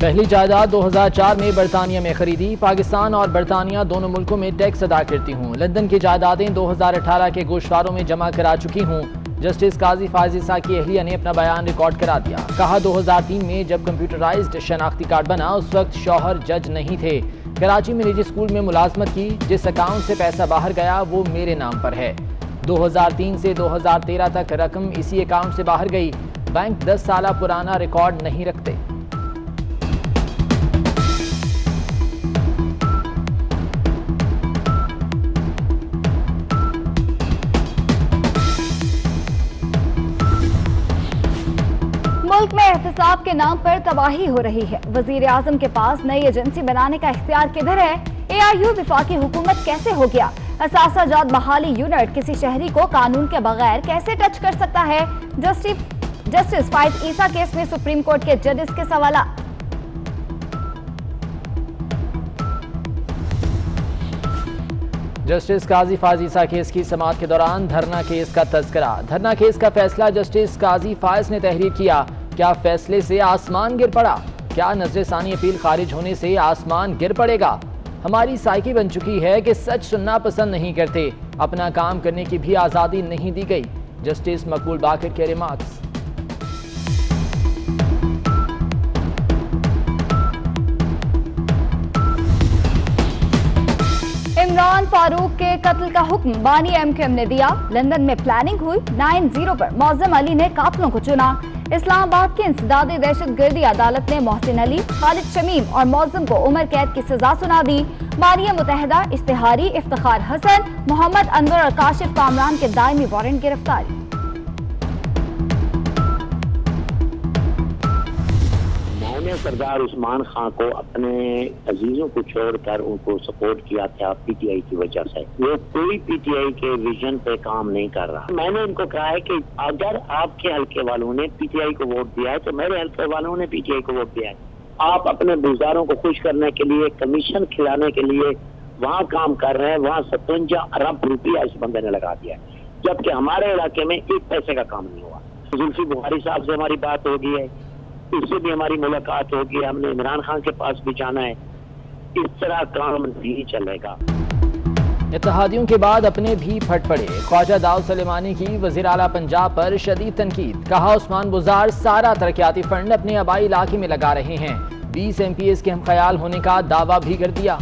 पहली जायदाद 2004 में बरतानिया में खरीदी। पाकिस्तान और बरतानिया दोनों मुल्कों में टैक्स अदा करती हूँ। लंदन की जायदादें 2018 के गोशवारों में जमा करा चुकी हूँ। जस्टिस काजी फायज ईसा की अहलिया ने अपना बयान रिकॉर्ड करा दिया। कहा 2003 में जब कंप्यूटराइज्ड शनाख्ती कार्ड बना उस वक्त शौहर जज नहीं थे। कराची में निजी स्कूल में मुलाजमत की। जिस अकाउंट से पैसा बाहर गया वो मेरे नाम पर है। 2003 से 2013 तक रकम इसी अकाउंट से बाहर गई। बैंक 10 साल पुराना रिकॉर्ड नहीं रखते। मुल्क में एहतसाब के नाम पर तबाही हो रही है। वजीर आजम के पास नई एजेंसी बनाने का इख्तियार किधर है? ARU विफाकी हुकूमत कैसे हो गया? असासाजात बहाली यूनिट किसी शहरी को कानून के बगैर कैसे टच कर सकता है? जस्टिस फायज ईसा केस में सुप्रीम कोर्ट के जजेस के सवाल। जस्टिस काजी फायज ईसा केस की समाअत के दौरान धरना केस का तज़किरा। धरना केस का फैसला जस्टिस काजी फायज ने तहरीर किया। क्या फैसले से आसमान गिर पड़ा? क्या नजरसानी अपील खारिज होने से आसमान गिर पड़ेगा? हमारी साइकी बन चुकी है कि सच सुनना पसंद नहीं करते। अपना काम करने की भी आज़ादी नहीं दी गई। जस्टिस मकबूल बाकर के रिमार्क्स। इमरान फारूक के कत्ल का हुक्म बानी MQM ने दिया। लंदन में प्लानिंग हुई। 9-0 पर मौज़म अली ने कातलों को चुना। इस्लामाबाद की इंसदादी दहशतगर्दी अदालत ने मोहसिन अली, खालिद शमीम और मौज़म को उम्र कैद की सजा सुना दी। बानिया मुतहदा इश्तिहारी, इफ्तिखार हसन, मोहम्मद अनवर और काशिफ कामरान के दायमी वारंट गिरफ्तारी। मैंने सरदार उस्मान खान को अपने अजीजों को छोड़कर उनको सपोर्ट किया था PTI की वजह से। वो कोई PTI के विजन पे काम नहीं कर रहा। मैंने इनको कहा है कि अगर आपके हल्के वालों ने PTI को वोट दिया है तो मेरे हल्के वालों ने PTI को वोट दिया है। आप अपने बुज़दारों को खुश करने के लिए, कमीशन खिलाने के लिए वहाँ काम कर रहे हैं। वहाँ 57 अरब रुपया इस बंदे ने लगा दिया है, जबकि हमारे इलाके में एक पैसे का काम नहीं हुआ। जुल्फी बुखारी साहब से हमारी बात हो गई है, इससे भी हमारी मुलाकात होगी। हमने इमरान खान के पास भी जाना है। इस तरह काम नहीं चलेगा। इत्तेहादियों के बाद अपने भी फट पड़े। ख्वाजा दाऊद सुलेमानी की वज़ीर आला पंजाब पर शदीद तनकीद। कहा उस्मान बुज़ार सारा तरक्याती फंड अपने आबाई इलाके में लगा रहे हैं। 20 MPs के हम ख्याल होने का दावा भी कर दिया।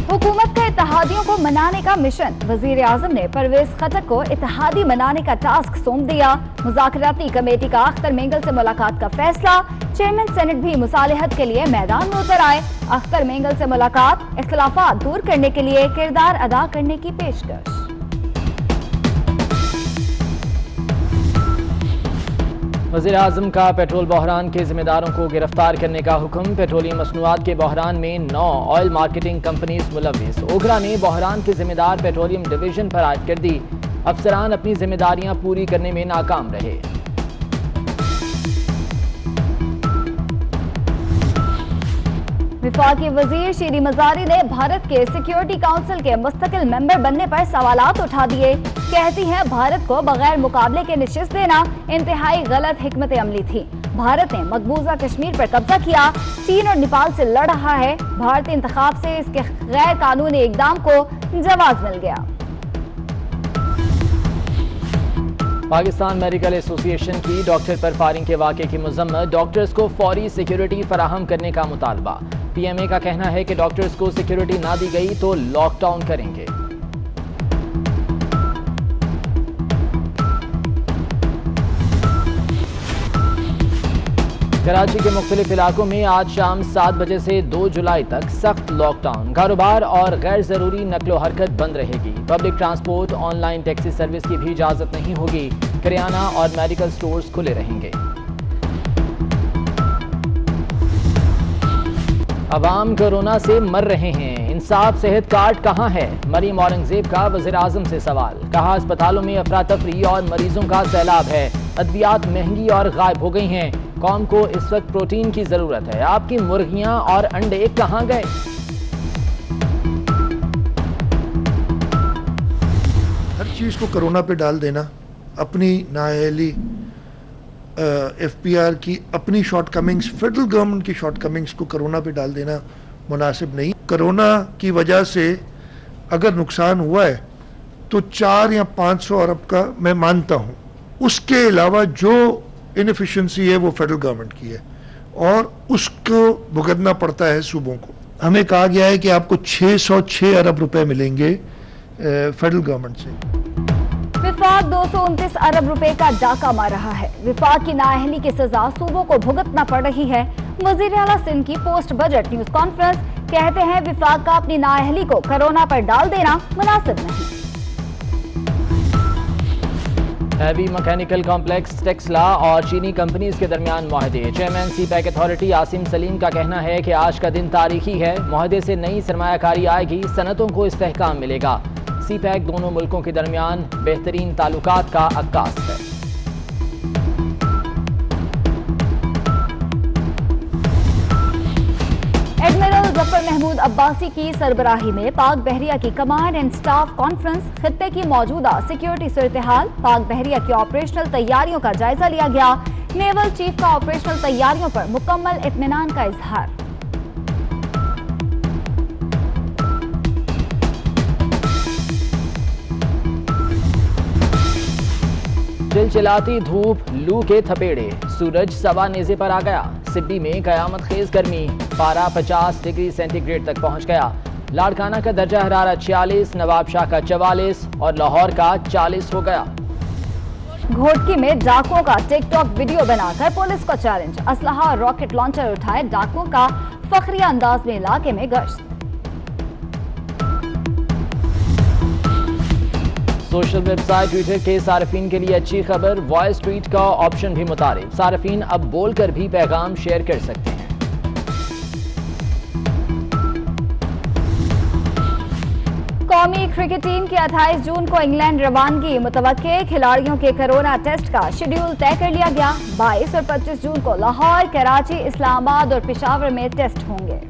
हुकूमत का इत्तेहादियों को मनाने का मिशन। वजीर आजम ने परवेज खटक को इत्तेहादी मनाने का टास्क सौंप दिया। मुज़ाकराती कमेटी का अख्तर मेंगल से मुलाकात का फैसला। चेयरमैन सेनेट भी मुसालिहत के लिए मैदान में उतर आए। अख्तर मेंगल से मुलाकात, इख्तिलाफात दूर करने के लिए किरदार अदा करने की पेशकश। वज़ीर आज़म का पेट्रोल बहरान के जिम्मेदारों को गिरफ्तार करने का हुक्म। पेट्रोलियम मसनूआत के बहरान में 9 ऑयल मार्केटिंग कंपनीज मुलव्विस। ओगरा ने बहरान के जिम्मेदार पेट्रोलियम डिवीजन पर आयद कर दी। अफसरान अपनी जिम्मेदारियां पूरी करने में नाकाम रहे। विफाकी वजीर शीरी मजारी ने भारत के सिक्योरिटी काउंसिल के मुस्तकिल मेंबर बनने पर सवालात उठा दिए। कहती हैं भारत को बगैर मुकाबले के निशिस्त देना इंतहाई गलत हिकमत अमली थी। भारत ने मकबूजा कश्मीर पर कब्जा किया, चीन और नेपाल से लड़ रहा है। भारतीय इंतखाब से इसके गैर कानूनी इकदाम को जवाब मिल गया। पाकिस्तान मेडिकल एसोसिएशन की डॉक्टर पर फायरिंग के वाक़े की मजम्मत। डॉक्टर्स को फौरी सिक्योरिटी फराहम करने का मुतालबा। PMA का कहना है कि डॉक्टर्स को सिक्योरिटी ना दी गई तो लॉकडाउन करेंगे। कराची के मुख्तलिफ इलाकों में आज शाम 7 बजे से 2 जुलाई तक सख्त लॉकडाउन। कारोबार और गैर जरूरी नकलो हरकत बंद रहेगी। Public transport, online taxi service की भी इजाजत नहीं होगी। करियाना और मेडिकल स्टोर्स खुले रहेंगे। अवाम कोरोना से मर रहे हैं, इंसाफ सेहत कार्ड कहां है? मरीम औरंगजेब का वज़ीर आज़म से सवाल। कहा अस्पतालों में अफरा तफरी और मरीजों का सैलाब है। अद्वियात महंगी और गायब हो गई हैं। कौम को इस वक्त प्रोटीन की जरूरत है। आपकी मुर्गियां और अंडे कहां गए? हर चीज़ को कोरोना पे डाल देना अपनी नाअहली, FPR की अपनी शॉर्टकमिंग्स, फेडरल गवर्नमेंट की शॉर्टकमिंग्स को कोरोना पे डाल देना मुनासिब नहीं। कोरोना की वजह से अगर नुकसान हुआ है तो 400 या 500 अरब का मैं मानता हूँ। उसके अलावा जो इनएफिशिएंसी है वो फेडरल गवर्नमेंट की है और उसको भुगतना पड़ता है सूबों को। हमें कहा गया है कि आपको 606 अरब रुपए मिलेंगे फेडरल गवर्नमेंट से। विफाक 229 अरब रुपए का डाका मार रहा है। विफाक की नाअहली की सजा सूबों को भुगतना पड़ रही है। वजीर आला सिंध की पोस्ट बजट न्यूज कॉन्फ्रेंस, कहते हैं विफाक का अपनी नाअहली को कोरोना पर डाल देना मुनासिब नहीं। हैवी मैकेनिकल कॉम्प्लेक्स टेक्सला और चीनी कंपनीज के दरमियान मुआहदे। Chairman CPEC authority Asim Saleem का कहना है कि आज का दिन तारीखी है। मुआहदे से नई सरमायाकारी आएगी, सनतों को इस्तेहकाम मिलेगा। सीपैक दोनों मुल्कों के दरमियान बेहतरीन ताल्लुकात का अक्कास है। एडमिरल जफर महमूद अब्बासी की सरबराही में पाक बहरिया की कमांड एंड स्टाफ कॉन्फ्रेंस, खित्ते की मौजूदा सिक्योरिटी सूरत-ए-हाल, पाक बहरिया की ऑपरेशनल तैयारियों का जायजा लिया गया। नेवल चीफ का ऑपरेशनल तैयारियों पर मुकम्मल इत्मीनान का इजहार। चिलचिलाती धूप, लू के थपेड़े, सूरज सवा नेज़े पर आ गया। सिब्बी में कयामत खेज गर्मी, पारा 50 डिग्री सेंटीग्रेड तक पहुंच गया। लाड़काना का दर्जा हरारत 46, नवाब शाह का 44 और लाहौर का 40 हो गया। घोटकी में डाकुओं का टिकटॉक वीडियो बनाकर पुलिस को चैलेंज, असलहा और रॉकेट लॉन्चर उठाए डाकुओं का फखरिया अंदाज में इलाके में गश्त। सोशल वेबसाइट ट्विटर के सार्फिन के लिए अच्छी खबर, वॉइस ट्वीट का ऑप्शन भी मुतारिफ। सार्फिन अब बोलकर भी पैगाम शेयर कर सकते हैं। कौमी क्रिकेट टीम की 28 जून को इंग्लैंड रवानगी, मुतवक्के खिलाड़ियों के कोरोना टेस्ट का शेड्यूल तय कर लिया गया। 22 और 25 जून को लाहौर, कराची, इस्लामाबाद और पेशावर में टेस्ट होंगे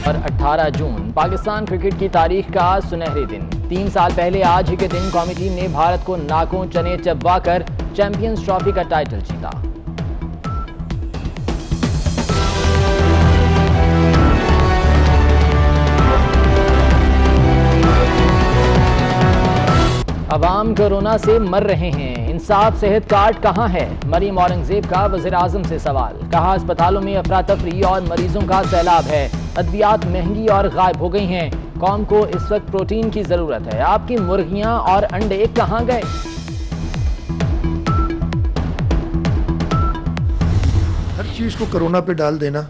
और 18 जून पाकिस्तान क्रिकेट की तारीख का सुनहरी दिन। 3 साल पहले आज ही के दिन कौमी टीम ने भारत को नाकों चने चबवाकर चैंपियंस ट्रॉफी का टाइटल जीता। अवाम कोरोना से मर रहे हैं, इंसाफ सेहत कार्ड कहां है? मरीम औरंगजेब का वज़ीर आज़म से सवाल। कहा अस्पतालों में अफरा तफरी और मरीजों का सैलाब है, अद्वियात महंगी और गायब हो गई हैं। कौम को इस वक्त प्रोटीन की जरूरत है, आपकी मुर्गियां और अंडे कहां गए? हर चीज को कोरोना पे डाल देना,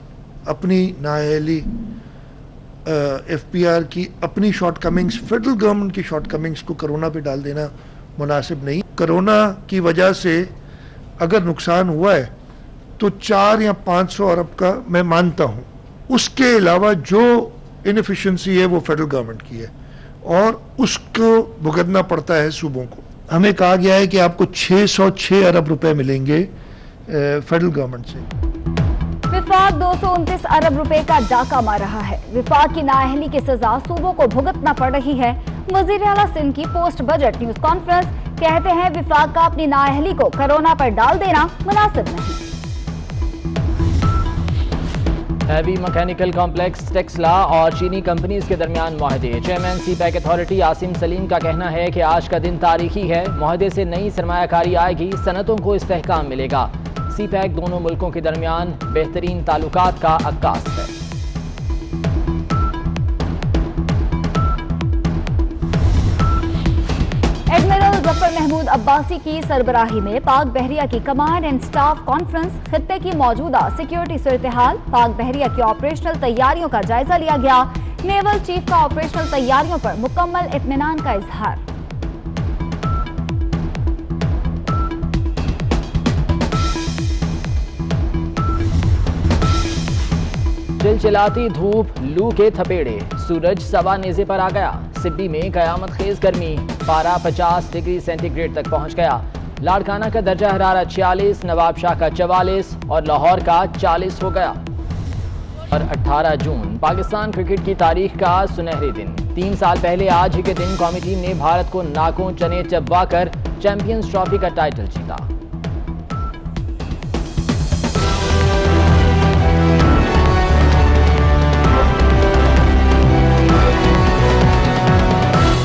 अपनी नाअहली, FPR की अपनी शॉर्टकमिंग्स, फेडरल गवर्नमेंट की शॉर्टकमिंग्स को कोरोना पे डाल देना मुनासिब नहीं। कोरोना की वजह से अगर नुकसान हुआ है तो 400 या 500 अरब का मैं मानता हूँ। उसके अलावा जो इनएफिशिएंसी है वो फेडरल गवर्नमेंट की है और उसको भुगतना पड़ता है सूबों को। हमें कहा गया है कि आपको 606 अरब रुपए मिलेंगे फेडरल गवर्नमेंट से। विफाक 229 अरब रुपए का डाका मार रहा है। विफाक की नाअहली की सजा सूबों को भुगतना पड़ रही है। वजीर आला सिंध की पोस्ट बजट न्यूज कॉन्फ्रेंस, कहते हैं विफाक का अपनी नाअहली को कोरोना पर डाल देना मुनासिब नहीं। हैवी मैकेनिकल कॉम्प्लेक्स टेक्सला और चीनी कंपनीज के दरमियान मुआहदे। Chairman CPEC authority Asim Saleem का कहना है कि आज का दिन तारीखी है। मुआहदे से नई सरमायाकारी आएगी, सनतों को इस्तेहकाम मिलेगा। सीपैक दोनों मुल्कों के दरमियान बेहतरीन ताल्लुकात का अक्कास है। एडमिरल जफर महमूद अब्बासी की सरबराही में पाक बहरिया की कमांड एंड स्टाफ कॉन्फ्रेंस, खित्ते की मौजूदा सिक्योरिटी सूरत-ए-हाल, पाक बहरिया की ऑपरेशनल तैयारियों का जायजा लिया गया। नेवल चीफ का ऑपरेशनल तैयारियों पर मुकम्मल इत्मीनान का इजहार। चिलचिलाती धूप, लू के थपेड़े, सूरज सवा नेज़े पर आ गया। सिब्बी में कयामत खेज गर्मी, पारा 50 डिग्री सेंटीग्रेड तक पहुंच गया। लाड़काना का दर्जा हरारत 46, नवाब शाह का 44 और लाहौर का 40 हो गया। और 18 जून पाकिस्तान क्रिकेट की तारीख का सुनहरे दिन। 3 साल पहले आज ही के दिन कौमी टीम ने भारत को नाकों चने चबवा कर चैंपियंस ट्रॉफी का टाइटल जीता।